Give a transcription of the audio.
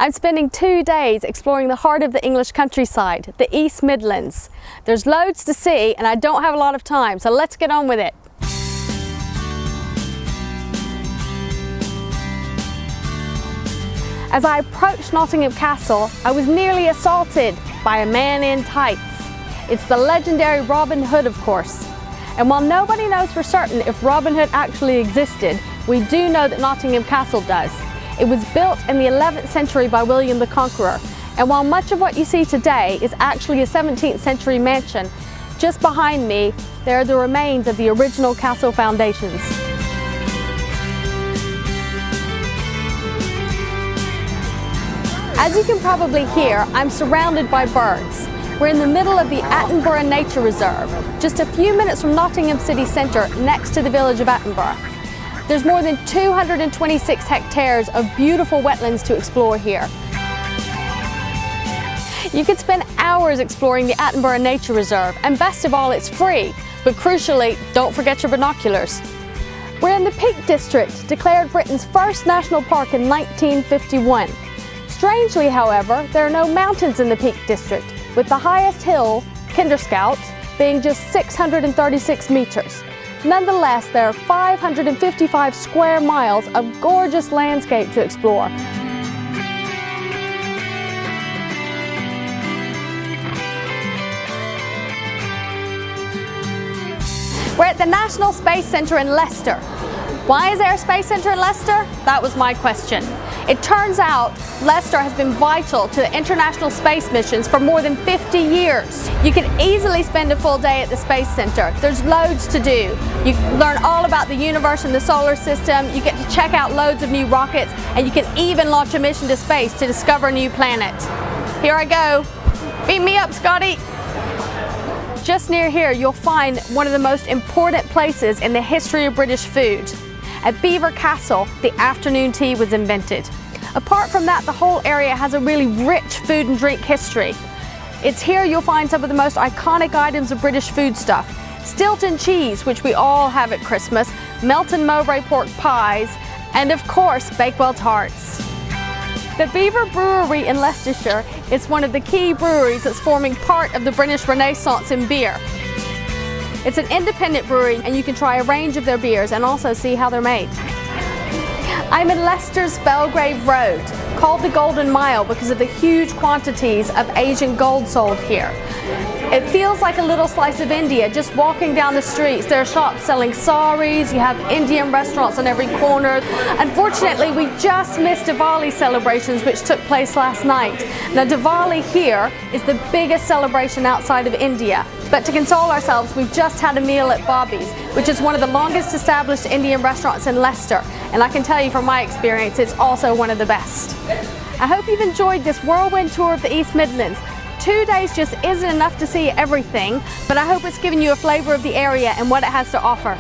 I'm spending 2 days exploring the heart of the English countryside, the East Midlands. There's loads to see and I don't have a lot of time, so let's get on with it. As I approached Nottingham Castle, I was nearly assaulted by a man in tights. It's the legendary Robin Hood, of course. And while nobody knows for certain if Robin Hood actually existed, we do know that Nottingham Castle does. It was built in the 11th century by William the Conqueror, and while much of what you see today is actually a 17th century mansion, just behind me there are the remains of the original castle foundations. As you can probably hear, I'm surrounded by birds. We're in the middle of the Attenborough Nature Reserve, just a few minutes from Nottingham city centre next to the village of Attenborough. There's more than 226 hectares of beautiful wetlands to explore here. You could spend hours exploring the Attenborough Nature Reserve, and best of all, it's free. But crucially, don't forget your binoculars. We're in the Peak District, declared Britain's first national park in 1951. Strangely, however, there are no mountains in the Peak District, with the highest hill, Kinderscout, being just 636 metres. Nonetheless, there are 555 square miles of gorgeous landscape to explore. We're at the National Space Centre in Leicester. Why is there a space centre in Leicester? That was my question. It turns out Leicester has been vital to the international space missions for more than 50 years. You can easily spend a full day at the Space Centre. There's loads to do. You learn all about the universe and the solar system, you get to check out loads of new rockets, and you can even launch a mission to space to discover a new planet. Here I go. Beat me up, Scotty. Just near here you'll find one of the most important places in the history of British food. At Belvoir Castle, the afternoon tea was invented. Apart from that, the whole area has a really rich food and drink history. It's here you'll find some of the most iconic items of British foodstuff. Stilton cheese, which we all have at Christmas, Melton Mowbray pork pies, and of course, Bakewell tarts. The Belvoir Brewery in Leicestershire is one of the key breweries that's forming part of the British Renaissance in beer. It's an independent brewery and you can try a range of their beers and also see how they're made. I'm in Leicester's Belgrave Road, called the Golden Mile because of the huge quantities of Asian gold sold here. It feels like a little slice of India just walking down the streets. There are shops selling saris, you have Indian restaurants on every corner. Unfortunately, we just missed Diwali celebrations which took place last night. Now Diwali here is the biggest celebration outside of India. But to console ourselves, we've just had a meal at Bobby's, which is one of the longest established Indian restaurants in Leicester. And I can tell you from my experience, it's also one of the best. I hope you've enjoyed this whirlwind tour of the East Midlands. 2 days just isn't enough to see everything, but I hope it's given you a flavour of the area and what it has to offer.